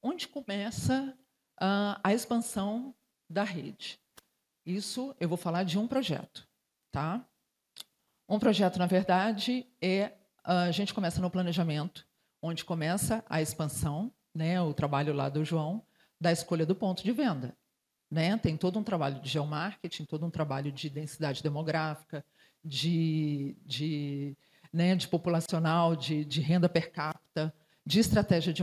onde começa a expansão da rede? Isso eu vou falar de um projeto, tá? Um projeto, na verdade, a gente começa no planejamento, onde começa a expansão, né, o trabalho lá do João, da escolha do ponto de venda. Né? Tem todo um trabalho de geomarketing, todo um trabalho de densidade demográfica, né, de populacional, de renda per capita, de estratégia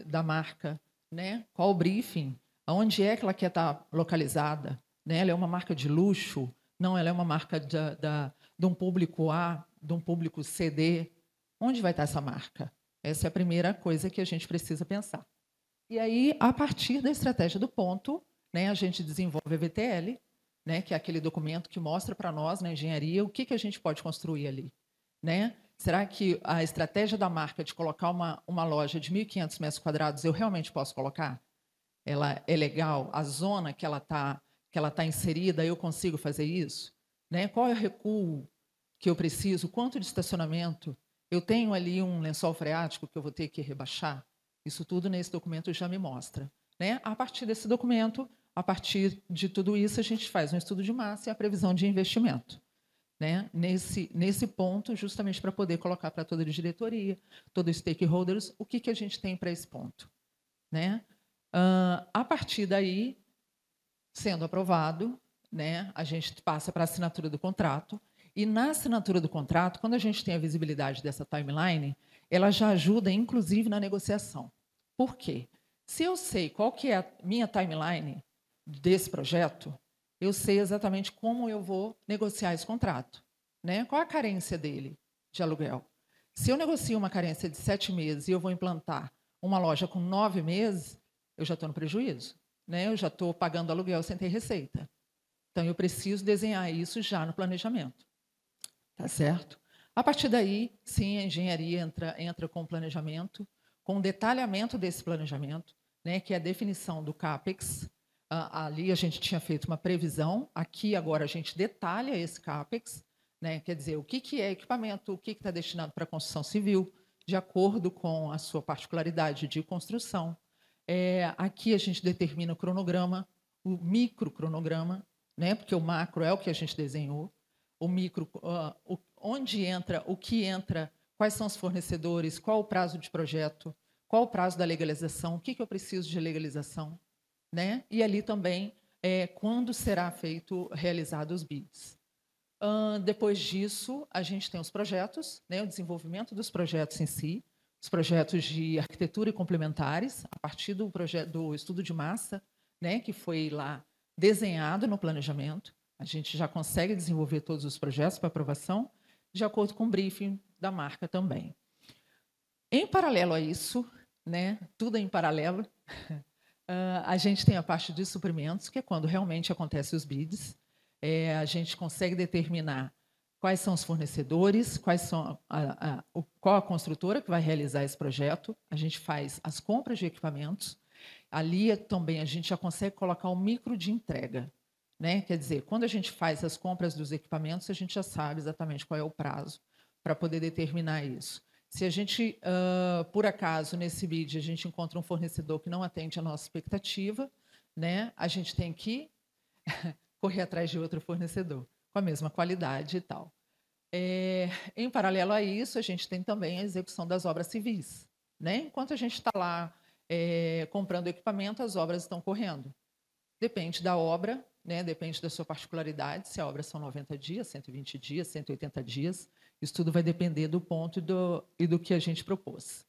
da marca, né? Qual o briefing, onde é que ela quer estar localizada, né? Ela é uma marca de luxo? Não, ela é uma marca de um público A, de um público CD. Onde vai estar essa marca? Essa é a primeira coisa que a gente precisa pensar. E aí, a partir da estratégia do ponto, né, a gente desenvolve a VTL, né, que é aquele documento que mostra para nós, na engenharia, o que a gente pode construir ali. Né? Será que a estratégia da marca de colocar uma loja de 1.500 metros quadrados eu realmente posso colocar? Ela é legal? A zona que ela tá inserida, eu consigo fazer isso? Né? Qual é o recuo que eu preciso? Quanto de estacionamento? Eu tenho ali um lençol freático que eu vou ter que rebaixar? Isso tudo nesse documento já me mostra. Né? A partir desse documento, a partir de tudo isso, a gente faz um estudo de massa e a previsão de investimento. Né? Nesse ponto, justamente para poder colocar para toda a diretoria, todos os stakeholders, o que a gente tem para esse ponto. Né? A partir daí, sendo aprovado, né, a gente passa para a assinatura do contrato, e na assinatura do contrato, quando a gente tem a visibilidade dessa timeline, ela já ajuda, inclusive, na negociação. Por quê? Se eu sei qual que é a minha timeline desse projeto, eu sei exatamente como eu vou negociar esse contrato. Né? Qual a carência dele de aluguel? Se eu negocio uma carência de 7 meses e eu vou implantar uma loja com 9 meses, eu já estou no prejuízo. Né? Eu já estou pagando aluguel sem ter receita. Então, eu preciso desenhar isso já no planejamento. Tá certo? A partir daí, sim, a engenharia entra com o planejamento, com o detalhamento desse planejamento, né, que é a definição do CAPEX. Ali a gente tinha feito uma previsão, aqui agora a gente detalha esse CAPEX, né, quer dizer, o que é equipamento, o que está destinado para a construção civil, de acordo com a sua particularidade de construção. Aqui a gente determina o cronograma, o microcronograma, né, porque o macro é o que a gente desenhou, o micro, onde entra, o que entra, quais são os fornecedores, qual o prazo de projeto, qual o prazo da legalização, o que eu preciso de legalização, né? E ali também quando será realizado os bids. Depois disso, a gente tem os projetos, né, o desenvolvimento dos projetos em si, os projetos de arquitetura e complementares, a partir do estudo de massa, né, que foi lá desenhado no planejamento. A gente já consegue desenvolver todos os projetos para aprovação, de acordo com o briefing da marca também. Em paralelo a isso, né, tudo em paralelo, a gente tem a parte de suprimentos, que é quando realmente acontecem os bids. A gente consegue determinar quais são os fornecedores, qual a construtora que vai realizar esse projeto. A gente faz as compras de equipamentos. Ali também a gente já consegue colocar um micro de entrega. Né? Quer dizer, quando a gente faz as compras dos equipamentos, a gente já sabe exatamente qual é o prazo para poder determinar isso. Se a gente, por acaso, nesse bid, a gente encontra um fornecedor que não atende a nossa expectativa, né? A gente tem que correr atrás de outro fornecedor com a mesma qualidade e tal. Em paralelo a isso, a gente tem também a execução das obras civis. Né? Enquanto a gente está lá comprando equipamento, as obras estão correndo. Depende da obra, né? Depende da sua particularidade, se a obra são 90 dias, 120 dias, 180 dias. Isso tudo vai depender do ponto e do que a gente propôs.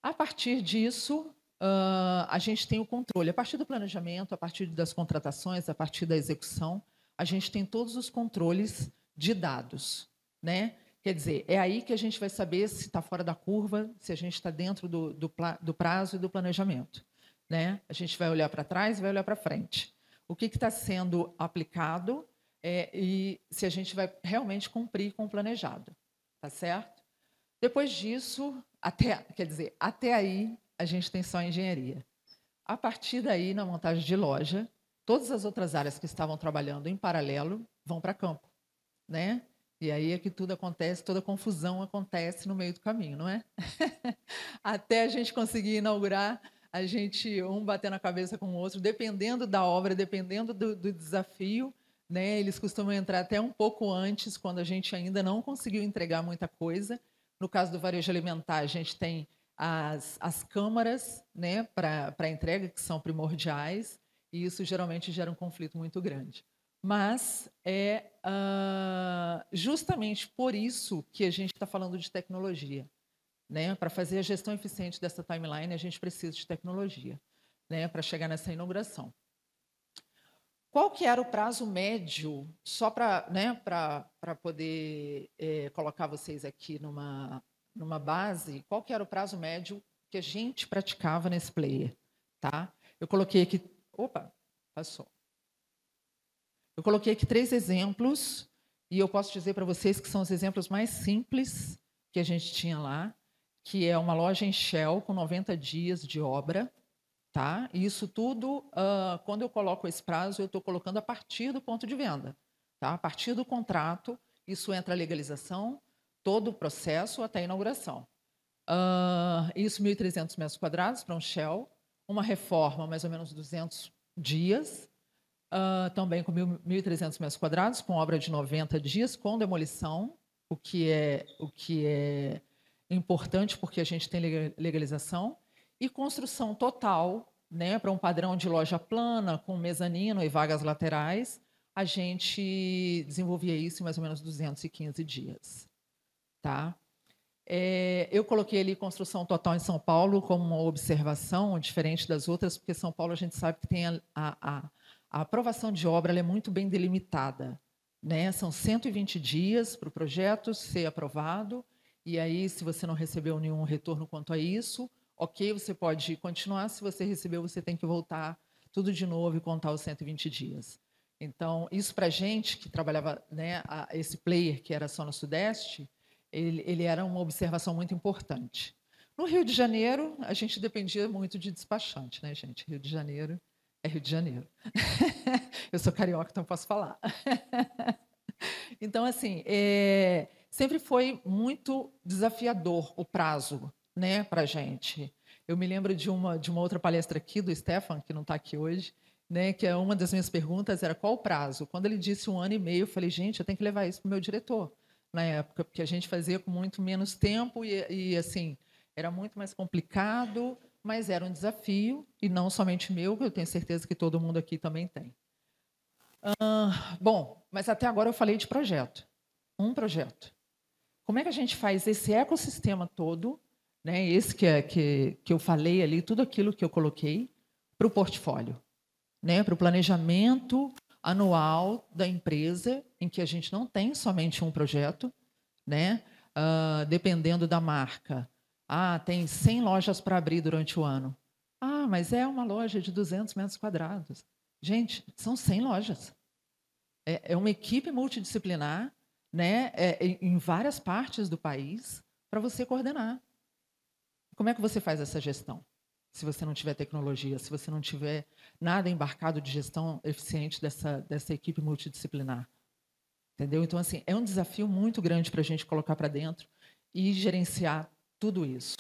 A partir disso, a gente tem o controle. A partir do planejamento, a partir das contratações, a partir da execução, a gente tem todos os controles de dados. Né? Quer dizer, é aí que a gente vai saber se está fora da curva, se a gente está dentro do prazo e do planejamento. Né? A gente vai olhar para trás e vai olhar para frente. O que está sendo aplicado e se a gente vai realmente cumprir com o planejado. Tá certo? Depois disso, até aí, a gente tem só engenharia. A partir daí, na montagem de loja, todas as outras áreas que estavam trabalhando em paralelo vão para campo. Né? E aí é que tudo acontece, toda a confusão acontece no meio do caminho, não é? Até a gente conseguir inaugurar a gente um batendo a cabeça com o outro, dependendo da obra, dependendo do desafio, né? Eles costumam entrar até um pouco antes, quando a gente ainda não conseguiu entregar muita coisa. No caso do varejo alimentar, a gente tem as câmaras, né, para entrega, que são primordiais, e isso geralmente gera um conflito muito grande. Mas é justamente por isso que a gente está falando de tecnologia. Né? Para fazer a gestão eficiente dessa timeline, a gente precisa de tecnologia, né, para chegar nessa inauguração. Qual que era o prazo médio, só para, né, para poder colocar vocês aqui numa base, qual que era o prazo médio que a gente praticava nesse player? Tá? Eu coloquei aqui... Opa, passou. Eu coloquei aqui 3 exemplos, e eu posso dizer para vocês que são os exemplos mais simples que a gente tinha lá, que é uma loja em Shell com 90 dias de obra. Tá? E isso tudo, quando eu coloco esse prazo, eu estou colocando a partir do ponto de venda. Tá? A partir do contrato, isso entra a legalização, todo o processo até a inauguração. Isso 1.300 metros quadrados para um Shell, uma reforma mais ou menos 200 dias, também com 1.300 metros quadrados, com obra de 90 dias, com demolição, o que é importante porque a gente tem legalização, e construção total, né, para um padrão de loja plana, com mezanino e vagas laterais, a gente desenvolvia isso em mais ou menos 215 dias. Tá? Eu coloquei ali construção total em São Paulo como uma observação, diferente das outras, porque São Paulo a gente sabe que tem a aprovação de obra, ela é muito bem delimitada. Né? São 120 dias para o projeto ser aprovado, e aí, se você não recebeu nenhum retorno quanto a isso, ok, você pode continuar. Se você recebeu, você tem que voltar tudo de novo e contar os 120 dias. Então, isso para a gente, que trabalhava, né, esse player que era só no Sudeste, ele era uma observação muito importante. No Rio de Janeiro, a gente dependia muito de despachante, né, gente? Rio de Janeiro é Rio de Janeiro. Eu sou carioca, então posso falar. Então, assim, sempre foi muito desafiador o prazo, né, para a gente. Eu me lembro de uma outra palestra aqui do Stefan, que não está aqui hoje, né, que uma das minhas perguntas era qual o prazo. Quando ele disse 1 ano e meio, eu falei, gente, eu tenho que levar isso para o meu diretor, na época, porque a gente fazia com muito menos tempo e assim, era muito mais complicado, mas era um desafio, e não somente meu, que eu tenho certeza que todo mundo aqui também tem. Bom, mas até agora eu falei de projeto. Um projeto. Como é que a gente faz esse ecossistema todo, né, esse que eu falei ali, tudo aquilo que eu coloquei, para o portfólio, né, para o planejamento anual da empresa, em que a gente não tem somente um projeto, né, dependendo da marca. Tem 100 lojas para abrir durante o ano. Mas é uma loja de 200 metros quadrados. Gente, são 100 lojas. É uma equipe multidisciplinar, né, em várias partes do país, para você coordenar. Como é que você faz essa gestão? Se você não tiver tecnologia, se você não tiver nada embarcado de gestão eficiente dessa equipe multidisciplinar. Entendeu? Então, assim, é um desafio muito grande para a gente colocar para dentro e gerenciar tudo isso.